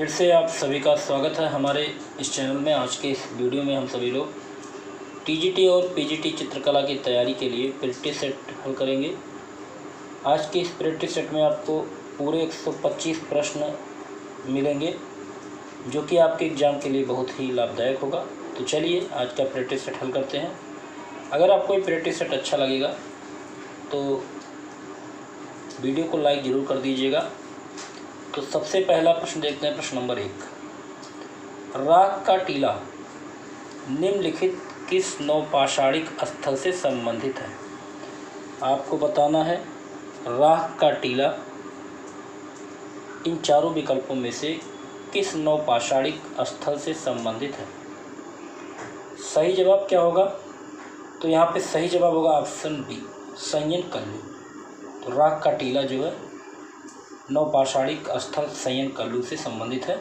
फिर से आप सभी का स्वागत है हमारे इस चैनल में। आज के इस वीडियो में हम सभी लोग टीजीटी और पीजीटी चित्रकला की तैयारी के लिए प्रैक्टिस सेट हल करेंगे। आज के इस प्रैक्टिस सेट में आपको पूरे 125 प्रश्न मिलेंगे जो कि आपके एग्ज़ाम के लिए बहुत ही लाभदायक होगा। तो चलिए आज का प्रैक्टिस सेट हल करते हैं। अगर आपको ये प्रैक्टिस सेट अच्छा लगेगा तो वीडियो को लाइक ज़रूर कर दीजिएगा। तो सबसे पहला प्रश्न देखते हैं, प्रश्न नंबर 1। राख का टीला निम्नलिखित किस नौपाषाणिक स्थल से संबंधित है? आपको बताना है राख का टीला इन चारों विकल्पों में से किस नौपाषाणिक स्थल से संबंधित है। सही जवाब क्या होगा? तो यहाँ पे सही जवाब होगा ऑप्शन बी, संयन कल्लू। तो राख का टीला जो है नौपाषाणिक स्थल संयन कल्लू से संबंधित है।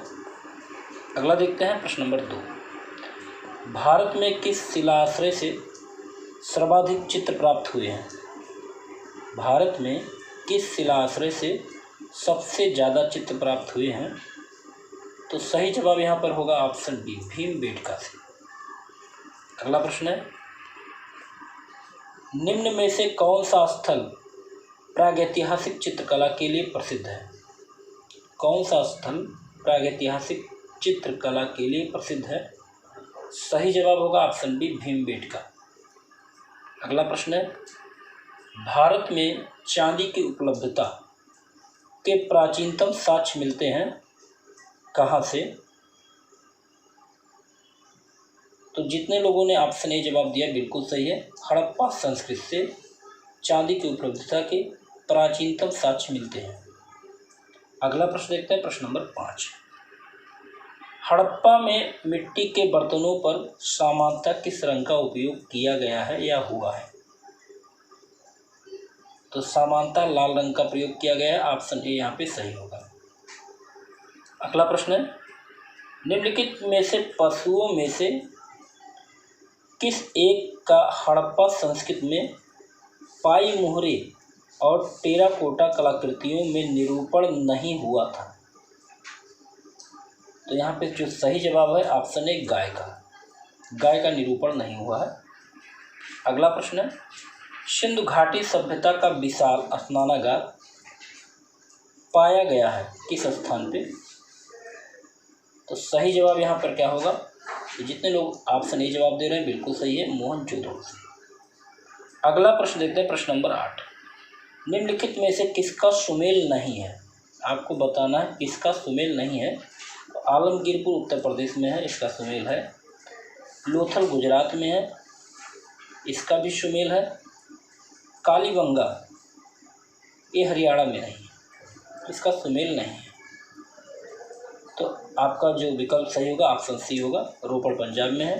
अगला देखते हैं, प्रश्न नंबर 2। भारत में किस शिलाश्रय से सर्वाधिक चित्र प्राप्त हुए हैं? भारत में किस शिलाश्रय से सबसे ज़्यादा चित्र प्राप्त हुए हैं? तो सही जवाब यहाँ पर होगा ऑप्शन बी, भीमबेटका से। अगला प्रश्न है, निम्न में से कौन सा स्थल प्रागैतिहासिक चित्रकला के लिए प्रसिद्ध है? कौन सा स्थल प्रागैतिहासिक चित्रकला के लिए प्रसिद्ध है? सही जवाब होगा ऑप्शन बी, भीमबेटका। अगला प्रश्न है, भारत में चांदी की उपलब्धता के प्राचीनतम साक्ष्य मिलते हैं कहाँ से? तो जितने लोगों ने ऑप्शन ए जवाब दिया बिल्कुल सही है। हड़प्पा संस्कृति से चांदी की उपलब्धता के प्राचीनतम साक्ष्य मिलते हैं। अगला प्रश्न देखते हैं, प्रश्न नंबर 5। हड़प्पा में मिट्टी के बर्तनों पर सामान्यतः किस रंग का उपयोग किया गया है या हुआ है? तो सामान्यतः लाल रंग का प्रयोग किया गया है। ऑप्शन ए यहाँ पे सही होगा। अगला प्रश्न है, निम्नलिखित में से पशुओं में से किस एक का हड़प्पा संस्कृति में पाई मोहरे और टेराकोटा कलाकृतियों में निरूपण नहीं हुआ था? तो यहाँ पे जो सही जवाब है ऑप्शन ए, गाय का निरूपण नहीं हुआ है। अगला प्रश्न है, सिंधु घाटी सभ्यता का विशाल स्नानागार पाया गया है किस स्थान पे? तो सही जवाब यहाँ पर क्या होगा? जितने लोग ऑप्शन ए जवाब दे रहे हैं बिल्कुल सही है, मोहनजोदड़ो से। अगला प्रश्न देखते हैं, प्रश्न नंबर 8। निम्नलिखित में से किसका सुमेल नहीं है? आपको बताना है किसका सुमेल नहीं है। तो आलमगीरपुर उत्तर प्रदेश में है, इसका सुमेल है। लोथल गुजरात में है, इसका भी सुमेल है। कालीबंगा ये हरियाणा में नहीं, इसका सुमेल नहीं है। तो आपका जो विकल्प सही होगा ऑप्शन सी होगा, रोपड़ पंजाब में है।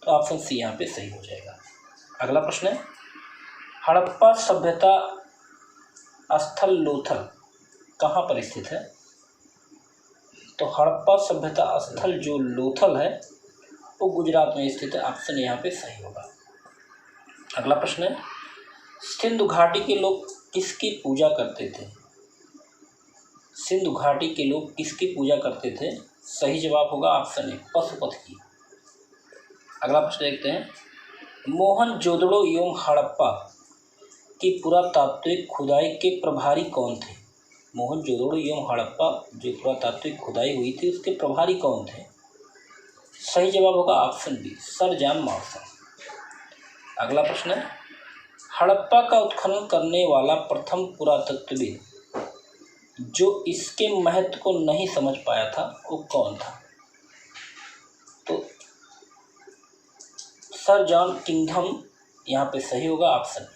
तो ऑप्शन सी यहाँ पे सही हो जाएगा। अगला प्रश्न है, हड़प्पा सभ्यता स्थल लोथल कहाँ पर स्थित है? तो हड़प्पा सभ्यता स्थल जो लोथल है वो गुजरात में स्थित है। ऑप्शन यहाँ पे सही होगा। अगला प्रश्न है, सिंधु घाटी के लोग किसकी पूजा करते थे? सिंधु घाटी के लोग किसकी पूजा करते थे? सही जवाब होगा ऑप्शन ए, पशुपति की। अगला प्रश्न देखते हैं, मोहनजोदड़ो एवं हड़प्पा की पुरातात्विक खुदाई के प्रभारी कौन थे? मोहनजोदड़ो एवं हड़प्पा जो पुरातात्विक खुदाई हुई थी उसके प्रभारी कौन थे? सही जवाब होगा option B, sir John Marshall. अगला प्रश्न है, हड़प्पा का उत्खनन करने वाला प्रथम पुरातत्वविद जो इसके महत्व को नहीं समझ पाया था वो कौन था? तो सर जॉन किंगडम यहाँ पे सही होगा, ऑप्शन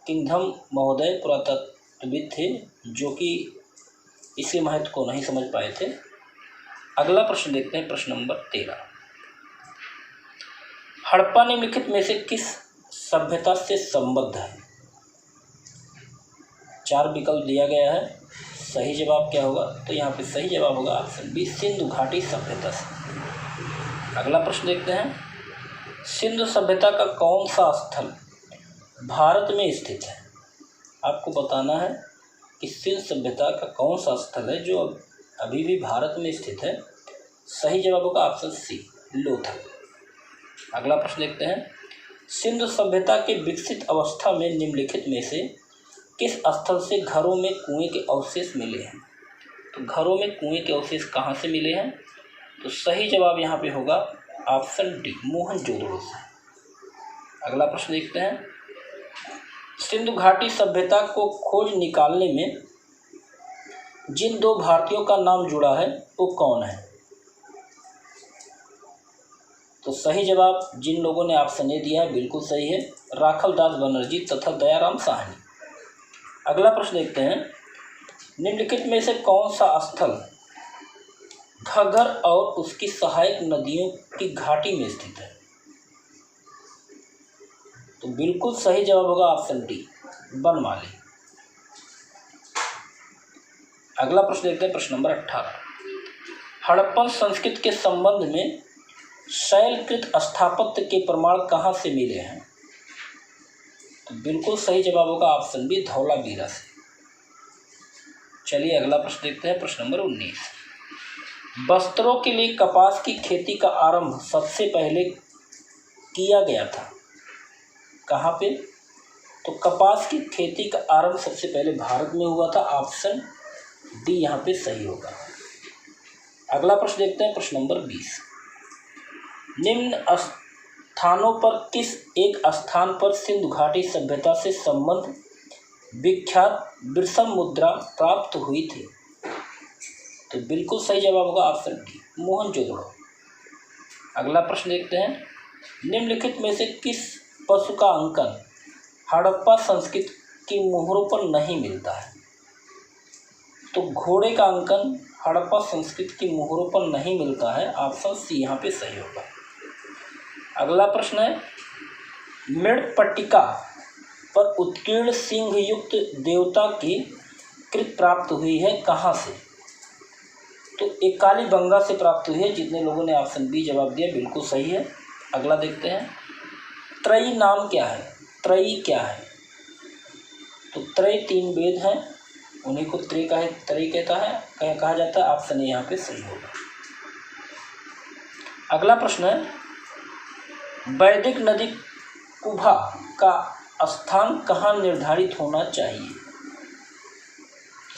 किंगडम महोदय पुरातत्वविद थे जो कि इसके महत्व को नहीं समझ पाए थे। अगला प्रश्न देखते हैं, प्रश्न नंबर 13। हड़प्पा निम्नलिखित में से किस सभ्यता से संबद्ध है? 4 विकल्प दिया गया है, सही जवाब क्या होगा? तो यहाँ पे सही जवाब होगा ऑप्शन बी, सिंधु घाटी सभ्यता से। अगला प्रश्न देखते हैं, सिंधु सभ्यता का कौन सा स्थल भारत में स्थित है? आपको बताना है कि सिंधु सभ्यता का कौन सा स्थल है जो अभी भी भारत में स्थित है। सही जवाब होगा ऑप्शन सी, लोथल। अगला प्रश्न देखते हैं, सिंधु सभ्यता के विकसित अवस्था में निम्नलिखित में से किस स्थल से घरों में कुएं के अवशेष मिले हैं? तो घरों में कुएं के अवशेष कहाँ से मिले हैं? तो सही जवाब यहाँ पे होगा ऑप्शन डी, मोहनजोदड़ो से। अगला प्रश्न देखते हैं, सिंधु घाटी सभ्यता को खोज निकालने में जिन दो भारतीयों का नाम जुड़ा है वो कौन है? तो सही जवाब जिन लोगों ने ऑप्शन ए दिया है बिल्कुल सही है, राखलदास बनर्जी तथा दयाराम साहनी। अगला प्रश्न देखते हैं, निम्नलिखित में से कौन सा स्थल घग्गर और उसकी सहायक नदियों की घाटी में स्थित है? तो बिल्कुल सही जवाब होगा ऑप्शन डी, बनमाली। अगला प्रश्न देखते हैं, प्रश्न नंबर 18, हड़प्पन संस्कृति के संबंध में शैलकृत स्थापत्य के प्रमाण कहाँ से मिले हैं? तो बिल्कुल सही जवाब होगा ऑप्शन बी, धौलावीरा से। चलिए अगला प्रश्न देखते हैं, प्रश्न नंबर 19, वस्त्रों के लिए कपास की खेती का आरंभ सबसे पहले किया गया था कहाँ पे? तो कपास की खेती का आरंभ सबसे पहले भारत में हुआ था, ऑप्शन डी यहाँ पे सही होगा। अगला प्रश्न देखते हैं, प्रश्न नंबर 20, निम्न स्थानों पर किस एक स्थान पर सिंधु घाटी सभ्यता से संबंध विख्यात विरसम मुद्रा प्राप्त हुई थी? तो बिल्कुल सही जवाब होगा ऑप्शन डी, मोहनजोदड़ो। अगला प्रश्न देखते हैं, निम्नलिखित में से किस पशु का अंकन हड़प्पा संस्कृति की मोहरों पर नहीं मिलता है? तो घोड़े का अंकन हड़प्पा संस्कृति की मोहरों पर नहीं मिलता है, ऑप्शन सी यहाँ पे सही होगा। अगला प्रश्न है, मृणपट्टिका पर उत्कीर्ण सिंह युक्त देवता की कृत प्राप्त हुई है कहाँ से? तो एक कालीबंगा से प्राप्त हुई है। जितने लोगों ने ऑप्शन बी जवाब दिया बिल्कुल सही है। अगला देखते हैं, त्रयी नाम क्या है? त्रयी क्या है? तो त्रय 3 वेद हैं, उन्हीं को त्रय कहता है, कहा जाता है, ऑप्शन ए यहाँ पे सही होगा। अगला प्रश्न है, वैदिक नदी कुभा का स्थान कहाँ निर्धारित होना चाहिए?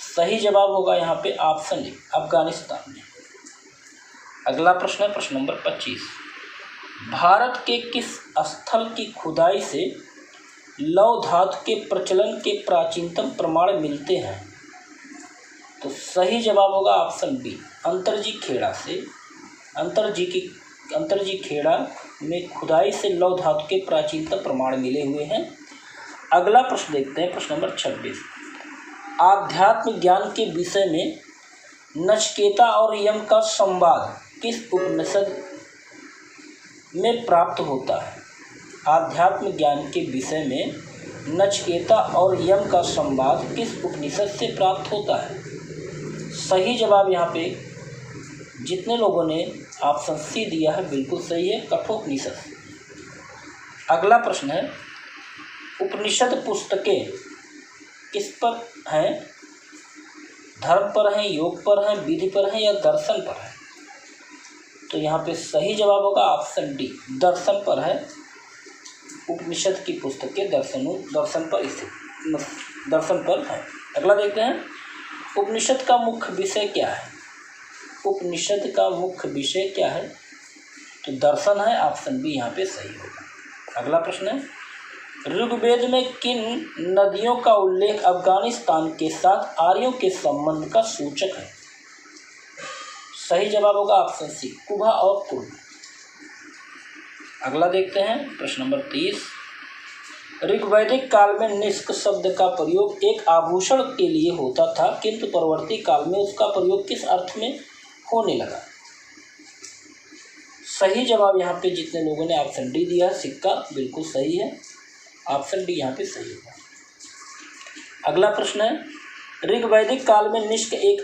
सही जवाब होगा यहाँ पे ऑप्शन ए, अफगानिस्तान में। अगला प्रश्न है, प्रश्न नंबर 25, भारत के किस स्थल की खुदाई से लौह धातु के प्रचलन के प्राचीनतम प्रमाण मिलते हैं? तो सही जवाब होगा ऑप्शन बी, अंतरजी खेड़ा से। अंतरजी खेड़ा में खुदाई से लौह धातु के प्राचीनतम प्रमाण मिले हुए हैं। अगला प्रश्न देखते हैं, प्रश्न नंबर 26, आध्यात्म ज्ञान के विषय में नचिकेता और यम का संवाद किस उपनिषद में प्राप्त होता है? आध्यात्म ज्ञान के विषय में नचिकेता और यम का संवाद किस उपनिषद से प्राप्त होता है? सही जवाब यहाँ पे जितने लोगों ने ऑप्शन सी दिया है बिल्कुल सही है, कठोपनिषद। अगला प्रश्न है, उपनिषद पुस्तकें किस पर हैं? धर्म पर हैं, योग पर हैं, विधि पर हैं या दर्शन पर हैं? तो यहाँ पे सही जवाब होगा ऑप्शन डी, दर्शन पर है। उपनिषद की पुस्तकें दर्शन पर है। अगला देखते हैं, उपनिषद का मुख्य विषय क्या है? उपनिषद का मुख्य विषय क्या है? तो दर्शन है, ऑप्शन बी यहाँ पे सही होगा। अगला प्रश्न है, ऋग्वेद में किन नदियों का उल्लेख अफगानिस्तान के साथ आर्यों के संबंध का सूचक है? सही जवाब होगा ऑप्शन सी, कुभा और कुर्ग। अगला देखते हैं, प्रश्न नंबर 30, ऋग्वैदिक काल में निष्क शब्द का प्रयोग एक आभूषण के लिए होता था, किंतु परवर्ती काल में उसका प्रयोग किस अर्थ में होने लगा? सही जवाब यहाँ पे जितने लोगों ने ऑप्शन डी दिया है, सिक्का, बिल्कुल सही है, ऑप्शन डी यहाँ पे सही है। अगला प्रश्न है, ऋग्वैदिक काल में निष्क एक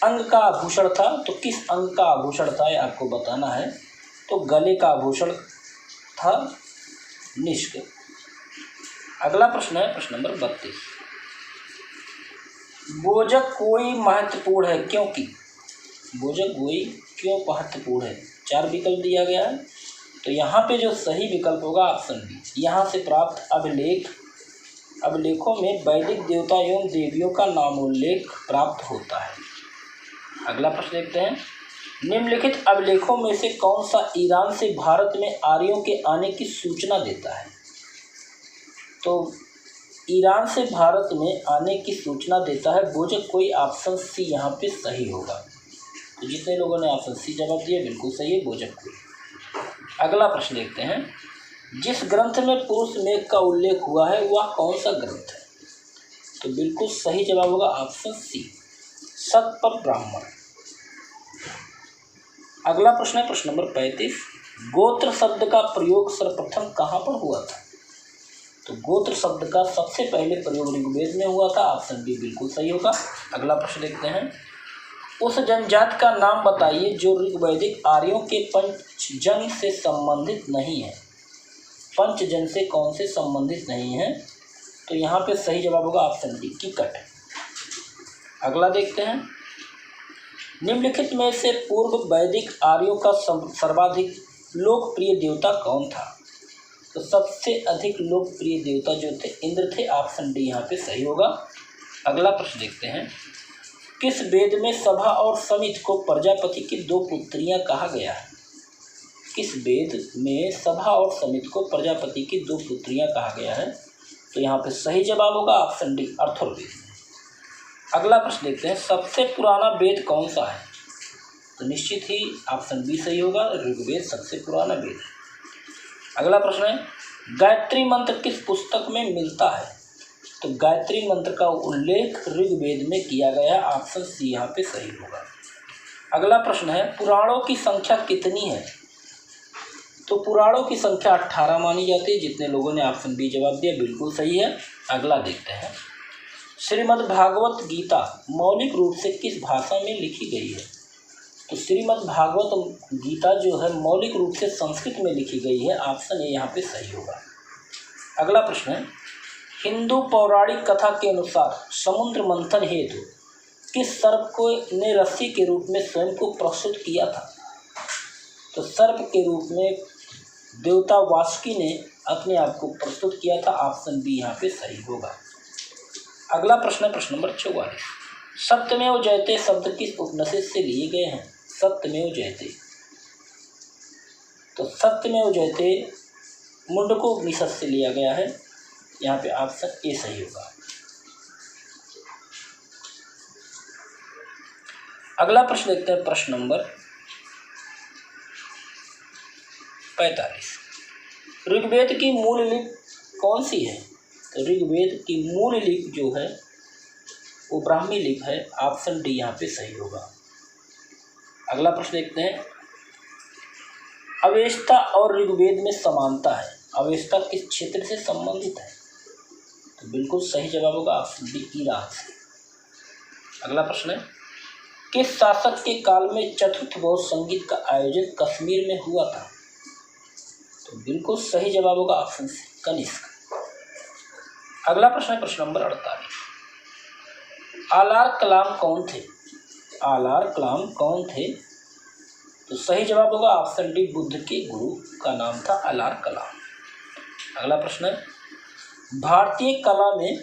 अंग का आभूषण था, तो किस अंग का आभूषण था ये आपको बताना है। तो गले का आभूषण था निष्क। अगला प्रश्न है, प्रश्न नंबर 32, बोजक कोई महत्वपूर्ण है क्योंकि? बोझक गोई क्यों महत्वपूर्ण है? 4 विकल्प दिया गया है। तो यहाँ पे जो सही विकल्प होगा ऑप्शन बी। यहाँ से प्राप्त अभिलेखों में वैदिक देवता एवं देवियों का नामोल्लेख प्राप्त होता है। अगला प्रश्न देखते हैं, निम्नलिखित अभिलेखों में से कौन सा ईरान से भारत में आर्यों के आने की सूचना देता है? तो ईरान से भारत में आने की सूचना देता है बोझक कोई। ऑप्शन सी यहाँ पे सही होगा। तो जितने लोगों ने ऑप्शन सी जवाब दिया बिल्कुल सही है, बोझक कोई। अगला प्रश्न देखते हैं, जिस ग्रंथ में पुरुष मेघ का उल्लेख हुआ है वह कौन सा ग्रंथ है? तो बिल्कुल सही जवाब होगा ऑप्शन सी, सतपथ ब्राह्मण। अगला प्रश्न है प्रश्न नंबर 35, गोत्र शब्द का प्रयोग सर्वप्रथम कहाँ पर हुआ था? तो गोत्र शब्द का सबसे पहले प्रयोग ऋग्वेद में हुआ था। ऑप्शन बी बिल्कुल सही होगा। अगला प्रश्न देखते हैं, उस जनजाति का नाम बताइए जो ऋग्वैदिक आर्यों के पंचजन से संबंधित नहीं है। पंचजन से कौन से संबंधित नहीं है? तो यहाँ पे सही जवाब होगा ऑप्शन डी, कीकट। अगला देखते हैं, निम्नलिखित में से पूर्व वैदिक आर्यों का सर्वाधिक लोकप्रिय देवता कौन था? तो सबसे अधिक लोकप्रिय देवता जो थे इंद्र थे। ऑप्शन डी यहाँ पे सही होगा। अगला प्रश्न देखते हैं, किस वेद में सभा और समित को प्रजापति की 2 पुत्रियां कहा गया है? किस वेद में सभा और समित को प्रजापति की 2 पुत्रियां कहा गया है? तो यहाँ पे सही जवाब होगा ऑप्शन डी, अथर्ववेद। अगला प्रश्न देखते हैं, सबसे पुराना वेद कौन सा है? तो निश्चित ही ऑप्शन बी सही होगा, ऋग्वेद सबसे पुराना वेद है। अगला प्रश्न है, गायत्री मंत्र किस पुस्तक में मिलता है? तो गायत्री मंत्र का उल्लेख ऋग्वेद में किया गया है। ऑप्शन सी यहाँ पे सही होगा। अगला प्रश्न है, पुराणों की संख्या कितनी है? तो पुराणों की संख्या 18 मानी जाती है। जितने लोगों ने ऑप्शन बी जवाब दिया बिल्कुल सही है। अगला देखते हैं, श्रीमद् भागवत गीता मौलिक रूप से किस भाषा में लिखी गई है? तो श्रीमद् भागवत गीता जो है मौलिक रूप से संस्कृत में लिखी गई है। ऑप्शन ए यहाँ पे सही होगा। अगला प्रश्न है, हिंदू पौराणिक कथा के अनुसार समुद्र मंथन हेतु किस सर्प को ने रस्सी के रूप में स्वयं को प्रस्तुत किया था? तो सर्प के रूप में देवता वासुकी ने अपने आप को प्रस्तुत किया था। ऑप्शन बी यहाँ पे सही होगा। अगला प्रश्न है प्रश्न नंबर 44, सत्यमेव जयते शब्द किस उपनिषद से लिए गए हैं? सत्यमेव जयते, तो सत्यमेव जयते मुंडको उपनिषद से लिया गया है। यहाँ पे ऑप्शन ए सही होगा। अगला प्रश्न देखते हैं प्रश्न नंबर 45, ऋग्वेद की मूल लिपि कौन सी है? तो ऋग्वेद की मूल लिपि जो है वो ब्राह्मी लिपि है। ऑप्शन डी यहाँ पे सही होगा। अगला प्रश्न देखते हैं, अवेस्ता और ऋग्वेद में समानता है। अवेस्ता किस क्षेत्र से संबंधित है? तो बिल्कुल सही जवाब होगा ऑप्शन डी, ईरान से। अगला प्रश्न है, किस शासक के काल में चतुर्थ बौद्ध संगीत का आयोजन कश्मीर में हुआ था? तो बिल्कुल सही जवाब होगा ऑप्शन सी, कनिष्क। अगला प्रश्न है प्रश्न नंबर 48, आलार कलाम कौन थे? आलार कलाम कौन थे? तो सही जवाब होगा ऑप्शन डी, बुद्ध के गुरु का नाम था आलार कलाम। अगला प्रश्न है, भारतीय कला में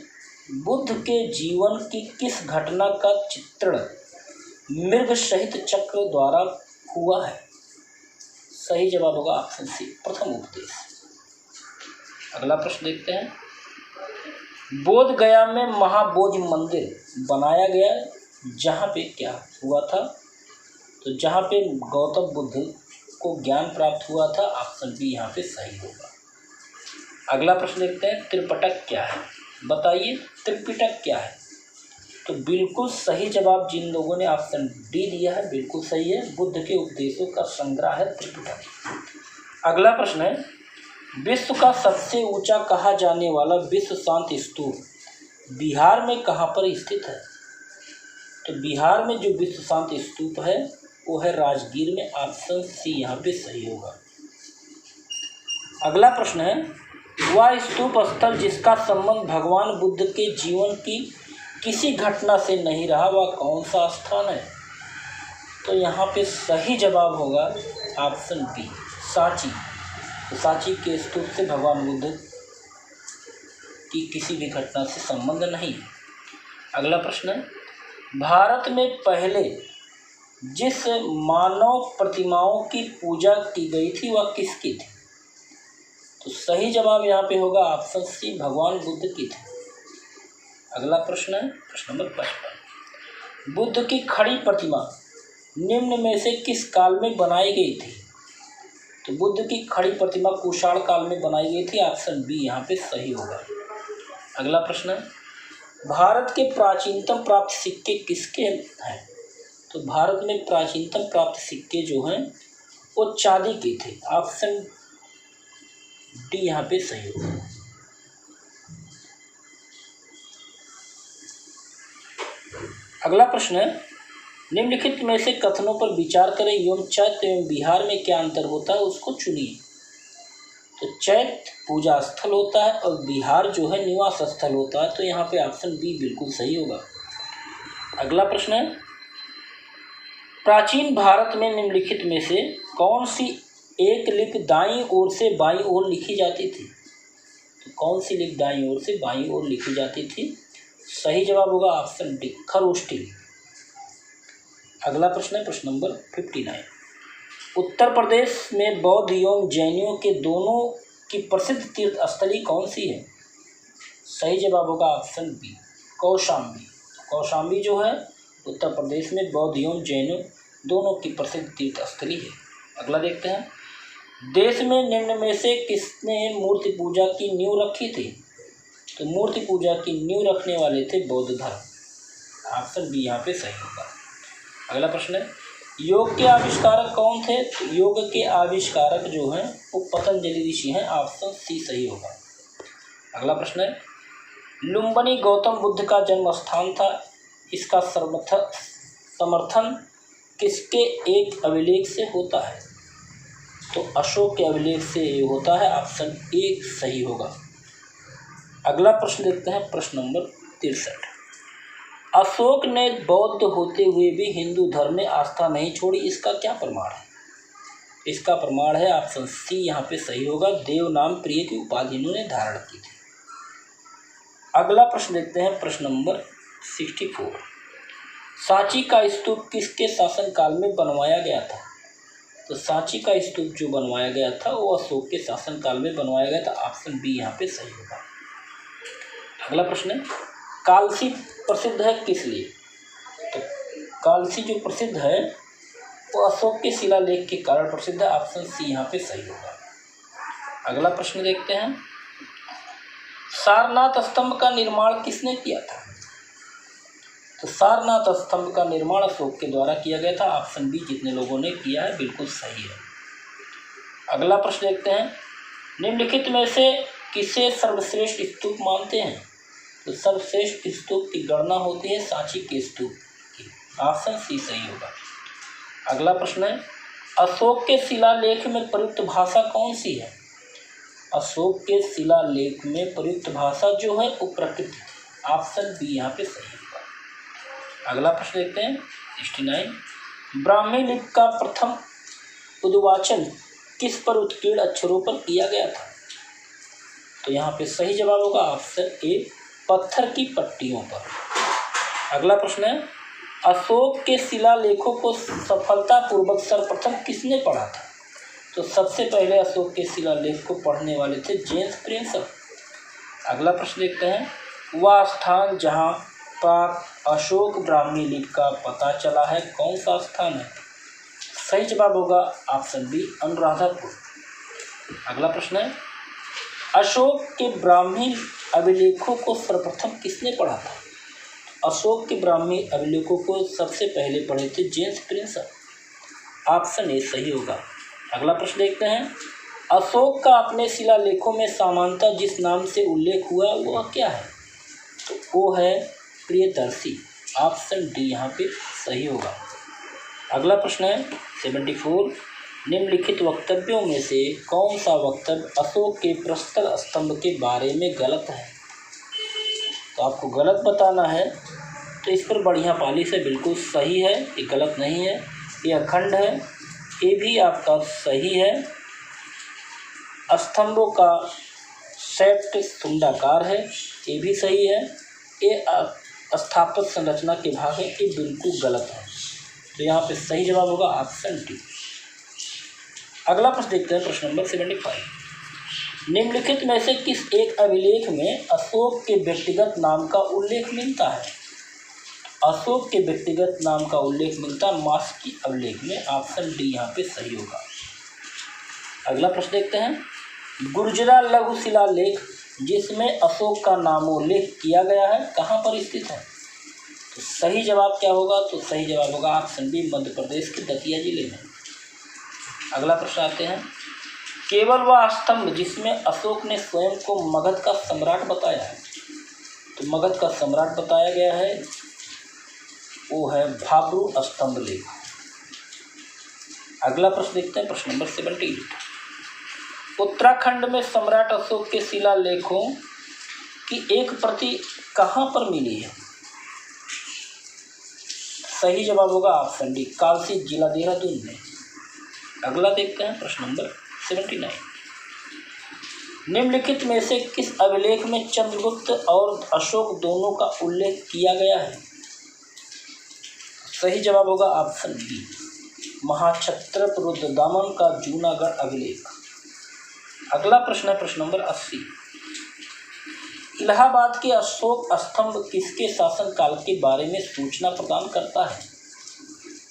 बुद्ध के जीवन की किस घटना का चित्रण मृग सहित चक्र द्वारा हुआ है? सही जवाब होगा ऑप्शन सी, प्रथम उपदेश। अगला प्रश्न देखते हैं, बोध गया में महाबोधि मंदिर बनाया गया जहाँ पे क्या हुआ था? तो जहाँ पे गौतम बुद्ध को ज्ञान प्राप्त हुआ था। ऑप्शन बी यहाँ पे सही होगा। अगला प्रश्न देखते हैं, त्रिपिटक क्या है? बताइए त्रिपिटक क्या है? तो बिल्कुल सही जवाब जिन लोगों ने ऑप्शन डी दिया है बिल्कुल सही है, बुद्ध के उपदेशों का संग्रह है त्रिपिटक। अगला प्रश्न है, विश्व का सबसे ऊंचा कहा जाने वाला विश्व शांति स्तूप बिहार में कहाँ पर स्थित है? तो बिहार में जो विश्व शांति स्तूप है वो है राजगीर में। ऑप्शन सी यहाँ पे सही होगा। अगला प्रश्न है, वह स्तूप स्थल जिसका संबंध भगवान बुद्ध के जीवन की किसी घटना से नहीं रहा वह कौन सा स्थान है? तो यहाँ पे सही जवाब होगा ऑप्शन बी, सांची। तो सांची के स्तूप से भगवान बुद्ध की किसी भी घटना से संबंध नहीं है। अगला प्रश्न है, भारत में पहले जिस मानव प्रतिमाओं की पूजा की गई थी वह किसकी थी? तो सही जवाब यहाँ पे होगा ऑप्शन सी, भगवान बुद्ध की थी। अगला प्रश्न है प्रश्न नंबर 55, बुद्ध की खड़ी प्रतिमा निम्न में से किस काल में बनाई गई थी? तो बुद्ध की खड़ी प्रतिमा कुषाण काल में बनाई गई थी। ऑप्शन बी यहाँ पे सही होगा। अगला प्रश्न है, भारत के प्राचीनतम प्राप्त सिक्के किसके हैं? तो भारत में प्राचीनतम प्राप्त सिक्के जो हैं वो चांदी के थे। ऑप्शन डी यहाँ पे सही होगा। अगला प्रश्न है, निम्नलिखित में से कथनों पर विचार करें एवं चैत्य एवं बिहार में क्या अंतर होता है उसको चुनिए। तो चैत्य पूजा स्थल होता है और बिहार जो है निवास स्थल होता है। तो यहाँ पे ऑप्शन बी बिल्कुल सही होगा। अगला प्रश्न है, प्राचीन भारत में निम्नलिखित में से कौन सी एक लिपि दाईं ओर से बाईं ओर लिखी जाती थी? तो कौन सी लिपि दाईं ओर से बाईं ओर लिखी जाती थी? सही जवाब होगा ऑप्शन डी, खरोष्ठी। अगला प्रश्न है प्रश्न नंबर 59, उत्तर प्रदेश में बौद्ध एवं जैनियों के दोनों की प्रसिद्ध तीर्थ स्थली कौन सी है? सही जवाब होगा ऑप्शन बी, कौशाम्बी। कौशाम्बी जो है उत्तर प्रदेश में बौद्ध एवं जैनों दोनों की प्रसिद्ध तीर्थ स्थली है। अगला देखते हैं, देश में निम्न में से किसने मूर्ति पूजा की नींव रखी थी? तो मूर्ति पूजा की नींव रखने वाले थे बौद्ध धर्म। ऑप्शन बी यहाँ पे सही होगा। अगला प्रश्न है, योग के आविष्कारक कौन थे? तो योग के आविष्कारक जो हैं वो पतंजलि ऋषि हैं। ऑप्शन सी सही होगा। अगला प्रश्न है, लुम्बिनी गौतम बुद्ध का जन्म स्थान था, इसका समर्थन किसके एक अभिलेख से होता है? तो अशोक के अभिलेख से होता है। ऑप्शन ए सही होगा। अगला प्रश्न देखते हैं प्रश्न नंबर 63, अशोक ने बौद्ध होते हुए भी हिंदू धर्म में आस्था नहीं छोड़ी, इसका क्या प्रमाण है? इसका प्रमाण है ऑप्शन सी यहाँ पे सही होगा, देव नाम प्रिय की उपाधि इन्होंने धारण की थी। अगला प्रश्न देखते हैं प्रश्न नंबर 64, सांची का स्तूप किसके शासन काल में बनवाया गया था? तो सांची का स्तूप जो बनवाया गया था वो अशोक के शासन काल में बनवाया गया था। ऑप्शन बी यहाँ पे सही होगा। अगला प्रश्न है, कालसी प्रसिद्ध है किस लिए? तो कालसी जो प्रसिद्ध है वो अशोक के शिलालेख के कारण प्रसिद्ध है। ऑप्शन सी यहाँ पे सही होगा। अगला प्रश्न देखते हैं, सारनाथ स्तंभ का निर्माण किसने किया था? तो सारनाथ स्तंभ का निर्माण अशोक के द्वारा किया गया था। ऑप्शन बी जितने लोगों ने किया है बिल्कुल सही है। अगला प्रश्न देखते हैं, निम्नलिखित में से किसे सर्वश्रेष्ठ स्तूप मानते हैं? तो सर्वश्रेष्ठ स्तूप की गणना होती है सांची के स्तूप की। ऑप्शन सी सही होगा। अगला प्रश्न है, अशोक के शिलालेख में प्रयुक्त भाषा कौन सी है? अशोक के शिलालेख में प्रयुक्त भाषा जो है वो प्राकृत है। ऑप्शन बी यहाँ पे सही होगा। अगला प्रश्न देखते हैं 69, ब्राह्मी लिपि का प्रथम उद्वाचन किस पर उत्कीर्ण अक्षरों पर किया गया था? तो यहाँ पे सही जवाब होगा ऑप्शन ए, पत्थर की पट्टियों पर। अगला प्रश्न है, अशोक के शिलालेखों को सफलतापूर्वक सर्वप्रथम किसने पढ़ा था? तो सबसे पहले अशोक के शिलालेख को पढ़ने वाले थे जेम्स प्रिंसप। अगला प्रश्न देखते हैं, वह स्थान जहाँ पर अशोक ब्राह्मी लिपि का पता चला है कौन सा स्थान है? सही जवाब होगा ऑप्शन बी, अनुराधापुर। अगला प्रश्न है, अशोक के ब्राह्मी अभिलेखों को सर्वप्रथम किसने पढ़ा था? अशोक के ब्राह्मी अभिलेखों को सबसे पहले पढ़े थे जेम्स प्रिंसप। ऑप्शन ए सही होगा। अगला प्रश्न देखते हैं, अशोक का अपने शिलालेखों में सामान्यतः जिस नाम से उल्लेख हुआ वह क्या है? तो वो है प्रियदर्शी। ऑप्शन डी यहाँ पे सही होगा। अगला प्रश्न है 74, निम्नलिखित वक्तव्यों में से कौन सा वक्तव्य अशोक के प्रस्तर स्तंभ के बारे में गलत है? तो आपको गलत बताना है, तो इस पर बढ़िया पाली से बिल्कुल सही है, ये गलत नहीं है। यह खंड है, ये भी आपका सही है। स्तंभों का सेट तुंडाकार है, ये भी सही है। ये स्थापत्य संरचना के भाग है, ये बिल्कुल गलत है। तो यहाँ पे सही जवाब होगा ऑप्शन डी। अगला प्रश्न देखते हैं, प्रश्न नंबर 75। निम्नलिखित में से किस एक अभिलेख में अशोक के व्यक्तिगत नाम का उल्लेख मिलता है? अशोक के व्यक्तिगत नाम का उल्लेख मिलता है मास्की अभिलेख में। ऑप्शन डी यहाँ पे सही होगा। अगला प्रश्न देखते हैं, गुर्जरा लघु शिलालेख जिसमें अशोक का नामोल्लेख किया गया है कहाँ पर स्थित है? तो सही जवाब क्या होगा? तो सही जवाब होगा ऑप्शन बी, मध्य प्रदेश के दतिया जिले में। अगला प्रश्न आते हैं, केवल वह स्तंभ जिसमें अशोक ने स्वयं को मगध का सम्राट बताया है, तो मगध का सम्राट बताया गया है वो है भाब्रू स्तंभ लेख। अगला प्रश्न देखते हैं, प्रश्न नंबर 78। उत्तराखंड में सम्राट अशोक के शिलालेखों की एक प्रति कहाँ पर मिली है? सही जवाब होगा ऑप्शन डी, कालसी जिला देहरादून में। अगला देखते हैं, प्रश्न नंबर 79। निम्नलिखित में से किस अभिलेख में चंद्रगुप्त और अशोक दोनों का उल्लेख किया गया है? सही जवाब होगा ऑप्शन बी, महाक्षत्रप रुद्रदामन का जूनागढ़ अभिलेख। अगला प्रश्न है, प्रश्न नंबर 80। इलाहाबाद के अशोक स्तंभ किसके शासनकाल के बारे में सूचना प्रदान करता है?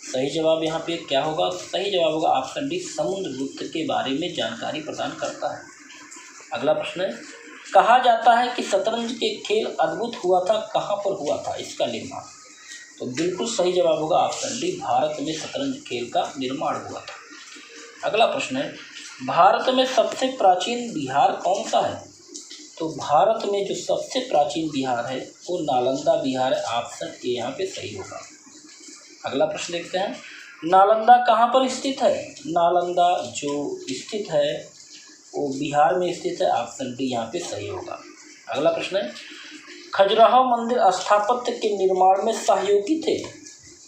सही जवाब यहाँ पे क्या होगा? सही जवाब होगा ऑप्शन डी, समुद्रगुप्त के बारे में जानकारी प्रदान करता है। अगला प्रश्न है, कहा जाता है कि शतरंज के खेल अद्भुत हुआ था, कहाँ पर हुआ था इसका निर्माण? तो बिल्कुल सही जवाब होगा ऑप्शन डी, भारत में शतरंज खेल का निर्माण हुआ था। अगला प्रश्न है, भारत में सबसे प्राचीन बिहार कौन सा है? तो भारत में जो सबसे प्राचीन बिहार है वो नालंदा बिहार है। ऑप्शन ए यहाँ पे सही होगा। अगला प्रश्न देखते हैं, नालंदा कहाँ पर स्थित है? नालंदा जो स्थित है वो बिहार में स्थित है। ऑप्शन डी यहाँ पे सही होगा। अगला प्रश्न है, खजुराहो मंदिर स्थापत्य के निर्माण में सहयोगी थे?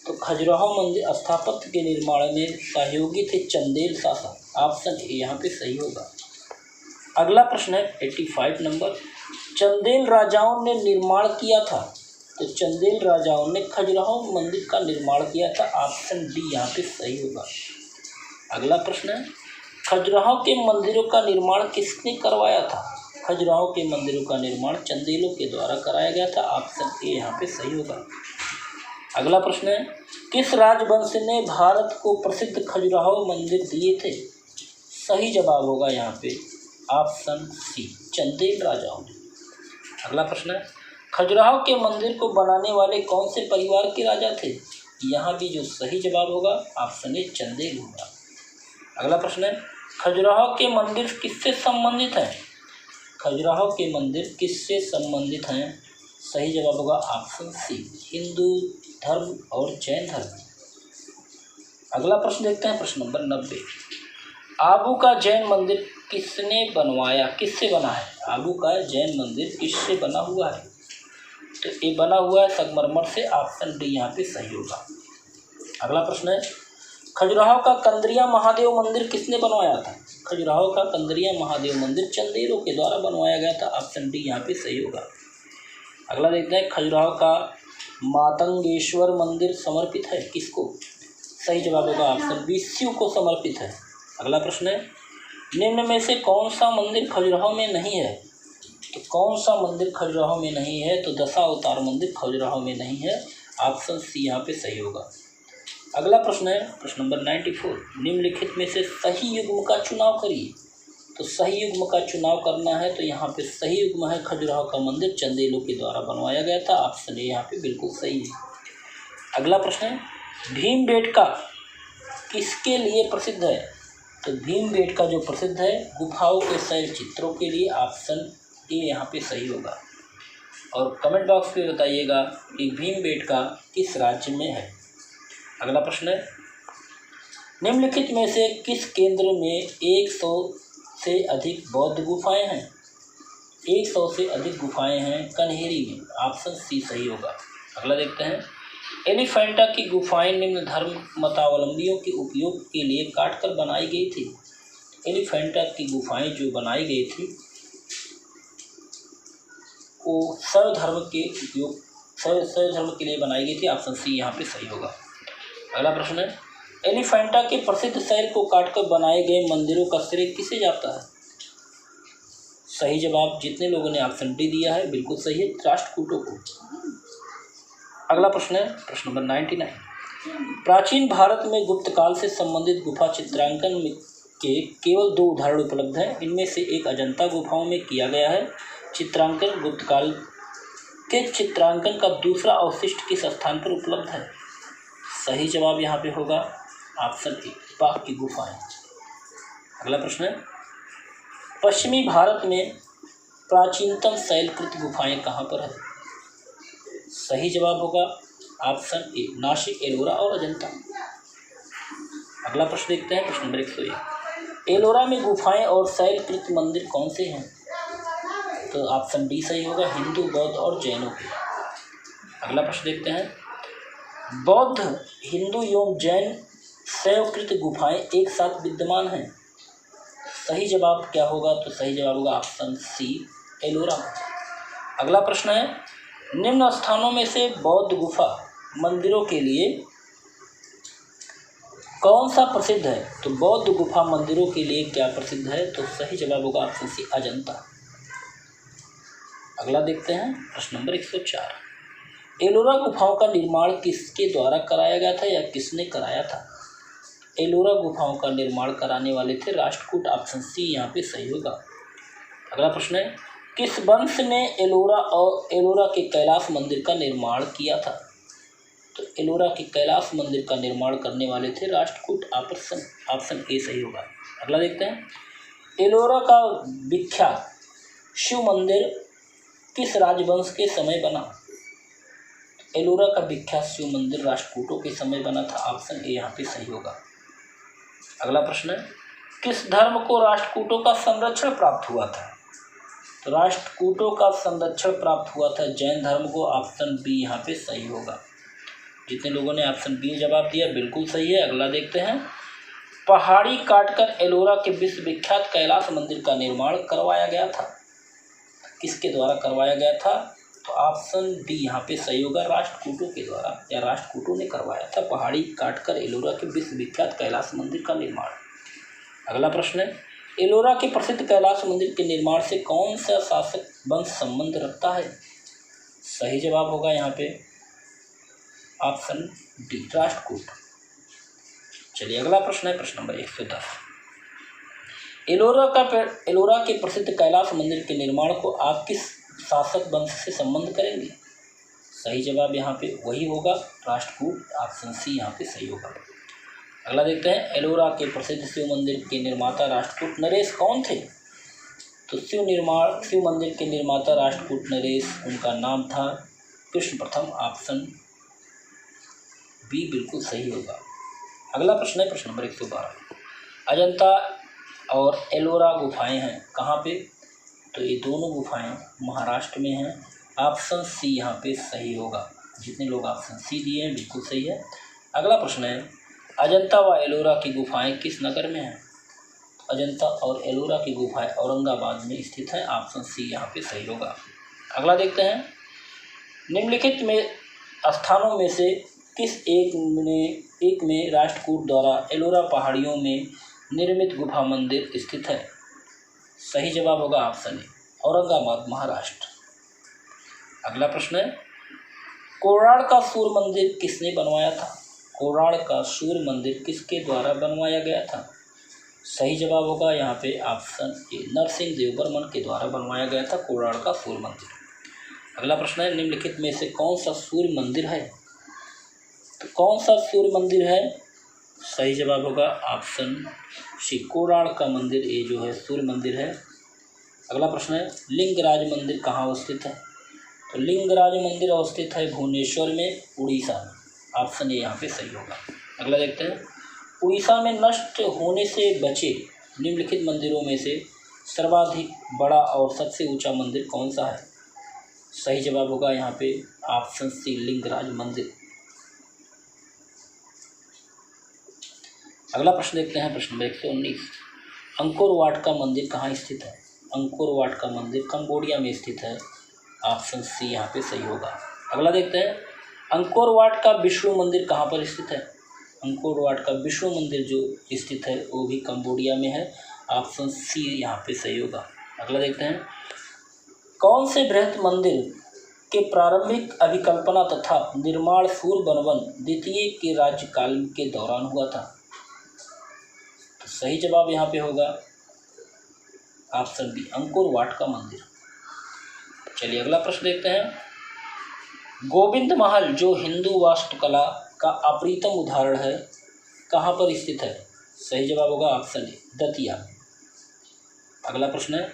तो खजुराहो मंदिर स्थापत्य के निर्माण में सहयोगी थे चंदेल शासक। ऑप्शन ए यहाँ पे सही होगा। अगला प्रश्न है 85 नंबर, चंदेल राजाओं ने निर्माण किया था, तो चंदेल राजाओं ने खजुराहो मंदिर का निर्माण किया था। ऑप्शन डी यहाँ पे सही होगा। अगला प्रश्न है, खजुराहो के मंदिरों का निर्माण किसने करवाया था? खजुराहो के मंदिरों का निर्माण चंदेलों के द्वारा कराया गया था। ऑप्शन ए यहाँ पे सही होगा। अगला प्रश्न है, किस राजवंश ने भारत को प्रसिद्ध खजुराहो मंदिर दिए थे? सही जवाब होगा यहाँ पे ऑप्शन सी, चंदेल राजाओं ने। अगला प्रश्न है, खजुराहो के मंदिर को बनाने वाले कौन से परिवार के राजा थे? यहाँ भी जो सही जवाब होगा ऑप्शन ए, चंदेल होगा। अगला प्रश्न है, खजुराहो के मंदिर किससे संबंधित हैं? खजुराहो के मंदिर किससे संबंधित हैं? सही जवाब होगा ऑप्शन सी, हिंदू धर्म और जैन धर्म। अगला प्रश्न देखते हैं, प्रश्न नंबर 90। आबू का जैन मंदिर किसने बनवाया, किससे बना है? आबू का जैन मंदिर किससे बना हुआ है? तो ये बना हुआ है संगमरमर से। ऑप्शन डी यहाँ पे सही होगा। अगला प्रश्न है, खजुराहो का कंदरिया महादेव मंदिर किसने बनवाया था? खजुराहो का कंदरिया महादेव मंदिर चंदेलों के द्वारा बनवाया गया था। ऑप्शन डी यहाँ पे सही होगा। अगला देखते हैं, खजुराहो का मातंगेश्वर मंदिर समर्पित है किसको? सही जवाब होगा ऑप्शन बी, शिव को समर्पित है। अगला प्रश्न है, निम्न में से कौन सा मंदिर खजुराहो में नहीं है? तो कौन सा मंदिर खजुराहो में नहीं है? तो दशावतार मंदिर खजुराहो में नहीं है। ऑप्शन सी यहाँ पे सही होगा। अगला प्रश्न है, प्रश्न नंबर 94। निम्नलिखित में से सही युग्म का चुनाव करिए। तो सही युग्म का चुनाव करना है तो यहाँ पे सही युग्म है, खजुराहो का मंदिर चंदेलों के द्वारा बनवाया गया था। ऑप्शन ए यहाँ पे बिल्कुल सही है। अगला प्रश्न है, भीमबेटका किसके लिए प्रसिद्ध है? तो भीमबेटका जो प्रसिद्ध है गुफाओं के शैल चित्रों के लिए। ऑप्शन ए यहाँ पे सही होगा। और कमेंट बॉक्स में बताइएगा कि भीमबेटका किस राज्य में है। अगला प्रश्न है, निम्नलिखित में से किस केंद्र में 100 से अधिक बौद्ध गुफाएं हैं? 100 से अधिक गुफाएं हैं कन्हेरी में। ऑप्शन सी सही होगा। अगला देखते हैं, एलिफेंटा की गुफाएं निम्न धर्म मतावलंबियों के उपयोग के लिए काटकर बनाई गई थी। एलिफेंटा की गुफाएं जो बनाई गई थी वो सर्व धर्म के लिए बनाई गई थी। ऑप्शन सी यहाँ पे सही होगा। अगला प्रश्न है, एलिफेंटा के प्रसिद्ध शहर को काटकर बनाए गए मंदिरों का श्रेय किसे जाता है? सही जवाब जितने लोगों ने ऑप्शन डी दिया है बिल्कुल सही है, राष्ट्रकूटों को। अगला प्रश्न है प्रश्न नंबर 99। प्राचीन भारत में गुप्त काल से संबंधित गुफा चित्रांकन के केवल 2 उदाहरण उपलब्ध हैं। इनमें से एक अजंता गुफाओं में किया गया है चित्रांकन। गुप्त काल के चित्रांकन का दूसरा अवशिष्ट किस स्थान पर उपलब्ध है? सही जवाब यहाँ पे होगा ऑप्शन ए, बाघ की गुफाएं। अगला प्रश्न है, पश्चिमी भारत में प्राचीनतम शैलकृत गुफाएं कहाँ पर है? सही जवाब होगा ऑप्शन ए, नासिक, एलोरा और अजंता। अगला प्रश्न देखते हैं प्रश्न नंबर 101। एलोरा में गुफाएं और शैलकृत मंदिर कौन से हैं? तो ऑप्शन डी सही होगा, हिंदू, बौद्ध और जैनों के। अगला प्रश्न देखते हैं, बौद्ध, हिंदू एवं जैन शैवकृत गुफाएं एक साथ विद्यमान हैं। सही जवाब क्या होगा? तो सही जवाब होगा ऑप्शन सी, एलोरा। अगला प्रश्न है, निम्न स्थानों में से बौद्ध गुफा मंदिरों के लिए कौन सा प्रसिद्ध है? तो बौद्ध गुफा मंदिरों के लिए क्या प्रसिद्ध है? तो सही जवाब होगा ऑप्शन सी, अजंता। अगला देखते हैं प्रश्न नंबर 104। एलोरा गुफाओं का निर्माण किसके द्वारा कराया गया था या किसने कराया था? एलोरा गुफाओं का निर्माण कराने वाले थे राष्ट्रकूट। ऑप्शन सी यहाँ पे सही होगा। अगला प्रश्न है, किस वंश ने एलोरा के कैलाश मंदिर का निर्माण किया था? तो एलोरा के कैलाश मंदिर का निर्माण करने वाले थे राष्ट्रकूट। ऑप्शन ए सही होगा। अगला देखते हैं, एलोरा का विख्यात शिव मंदिर किस राजवंश के समय बना? एलोरा का विख्यात शिव मंदिर राष्ट्रकूटों के समय बना था। ऑप्शन ए यहाँ पे सही होगा। अगला प्रश्न है, किस धर्म को राष्ट्रकूटों का संरक्षण प्राप्त हुआ था? तो राष्ट्रकूटों का संरक्षण प्राप्त हुआ था जैन धर्म को। ऑप्शन बी यहाँ पे सही होगा। जितने लोगों ने ऑप्शन बी जवाब दिया बिल्कुल सही है। अगला देखते हैं, पहाड़ी काटकर एलोरा के विश्वविख्यात कैलाश मंदिर का निर्माण करवाया गया था। किसके द्वारा करवाया गया था? तो ऑप्शन डी यहाँ पे सही होगा, राष्ट्रकूटों के द्वारा या राष्ट्रकूटों ने करवाया था पहाड़ी काटकर एलोरा के विश्वविख्यात कैलाश मंदिर का निर्माण। अगला प्रश्न है, एलोरा के प्रसिद्ध कैलाश मंदिर के निर्माण से कौन सा शासक वंश संबंध रखता है? सही जवाब होगा यहाँ पे ऑप्शन डी, राष्ट्रकूट। चलिए अगला प्रश्न है प्रश्न नंबर 110। एलोरा के प्रसिद्ध कैलाश मंदिर के निर्माण को आप किस शासक वंश से संबंध करेंगे? सही जवाब यहाँ पे वही होगा, राष्ट्रकूट। ऑप्शन सी यहाँ पे सही होगा। अगला देखते हैं, एलोरा के प्रसिद्ध शिव मंदिर के निर्माता राष्ट्रकूट नरेश कौन थे? तो शिव मंदिर के निर्माता राष्ट्रकूट नरेश, उनका नाम था कृष्ण प्रथम। ऑप्शन बी बिल्कुल सही होगा। अगला प्रश्न है प्रश्न नंबर 112। अजंता और एलोरा गुफाएं हैं कहाँ पे? तो ये दोनों गुफाएं महाराष्ट्र में हैं। ऑप्शन सी यहाँ पे सही होगा। जितने लोग ऑप्शन सी दिए हैं बिल्कुल सही है। अगला प्रश्न है, अजंता व एलोरा की गुफाएं किस नगर में हैं? अजंता और एलोरा की गुफाएं औरंगाबाद में स्थित हैं। ऑप्शन सी यहाँ पे सही होगा। अगला देखते हैं, निम्नलिखित में स्थानों में से किस एक में राष्ट्रकूट द्वारा एलोरा पहाड़ियों में निर्मित गुफा मंदिर स्थित है? सही जवाब होगा ऑप्शन ए, औरंगाबाद, महाराष्ट्र। अगला प्रश्न है, कोराड़ का सूर्य मंदिर किसने बनवाया था? कोराड़ का सूर्य मंदिर किसके द्वारा बनवाया गया था? सही जवाब होगा यहाँ पे ऑप्शन ए, नरसिंह देव बर्मन के द्वारा बनवाया गया था कोराड़ का सूर्य मंदिर। अगला प्रश्न है, निम्नलिखित में से कौन सा सूर्य मंदिर है? तो कौन सा सूर्य मंदिर है? सही जवाब होगा ऑप्शन सी, कोराड़ का मंदिर ये जो है सूर्य मंदिर है। अगला प्रश्न है, लिंगराज मंदिर कहाँ स्थित है? तो लिंगराज मंदिर अवस्थित है भुवनेश्वर में, उड़ीसा में। ऑप्शन ए यहाँ पे सही होगा। अगला देखते हैं, उड़ीसा में नष्ट होने से बचे निम्नलिखित मंदिरों में से सर्वाधिक बड़ा और सबसे ऊंचा मंदिर कौन सा है? सही जवाब होगा यहाँ पे ऑप्शन सी, लिंगराज मंदिर। अगला प्रश्न देखते हैं, प्रश्न नंबर 119। अंकोर वाट का मंदिर कहाँ स्थित है? अंकोर वाट का मंदिर कंबोडिया में स्थित है। ऑप्शन सी यहाँ पे सही होगा। अगला देखते हैं, अंकोर वाट का विष्णु मंदिर कहाँ पर स्थित है? अंकोर वाट का विष्णु मंदिर जो स्थित है वो भी कंबोडिया में है। ऑप्शन सी यहाँ पे सही होगा। अगला देखते हैं, कौन से बृहत मंदिर के प्रारंभिक अभिकल्पना तथा निर्माण सूरबनवन द्वितीय के राज्यकाल के दौरान हुआ था? तो सही जवाब यहाँ पे होगा ऑप्शन बी, अंकोर वाट का मंदिर। चलिए अगला प्रश्न देखते हैं, गोविंद महल जो हिंदू वास्तुकला का अप्रितम उदाहरण है कहाँ पर स्थित है? सही जवाब होगा ऑप्शन ए, दतिया। अगला प्रश्न है,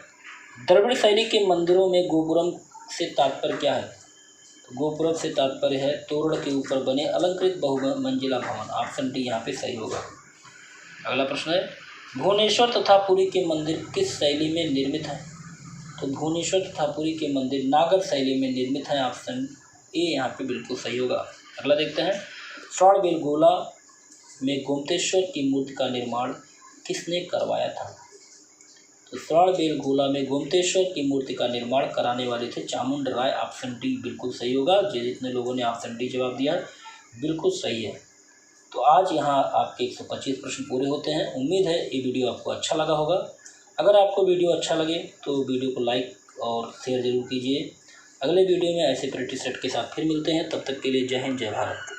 द्रविड़ शैली के मंदिरों में गोपुरम से तात्पर्य क्या है? तो गोपुरम से तात्पर्य है तोरण के ऊपर बने अलंकृत बहुमंजिला भवन। ऑप्शन डी यहाँ पे सही होगा। अगला प्रश्न है, भुवनेश्वर तथा पुरी के मंदिर किस शैली में निर्मित है? तो भुवनेश्वर तथा पुरी के मंदिर नागर शैली में निर्मित है। ऑप्शन ए यहाँ पे बिल्कुल सही होगा। अगला देखते हैं, श्रवणबेलगोला में गोमतेश्वर की मूर्ति का निर्माण किसने करवाया था? तो श्रवणबेलगोला में गोमतेश्वर की मूर्ति का निर्माण कराने वाले थे चामुंड राय। ऑप्शन डी बिल्कुल सही होगा। जितने लोगों ने ऑप्शन डी जवाब दिया बिल्कुल सही है। तो आज यहाँ आपके 125 प्रश्न पूरे होते हैं। उम्मीद है ये वीडियो आपको अच्छा लगा होगा। अगर आपको वीडियो अच्छा लगे तो वीडियो को लाइक और शेयर जरूर कीजिए। अगले वीडियो में ऐसे प्रैक्टिस सेट के साथ फिर मिलते हैं। तब तक के लिए जय हिंद, जय भारत।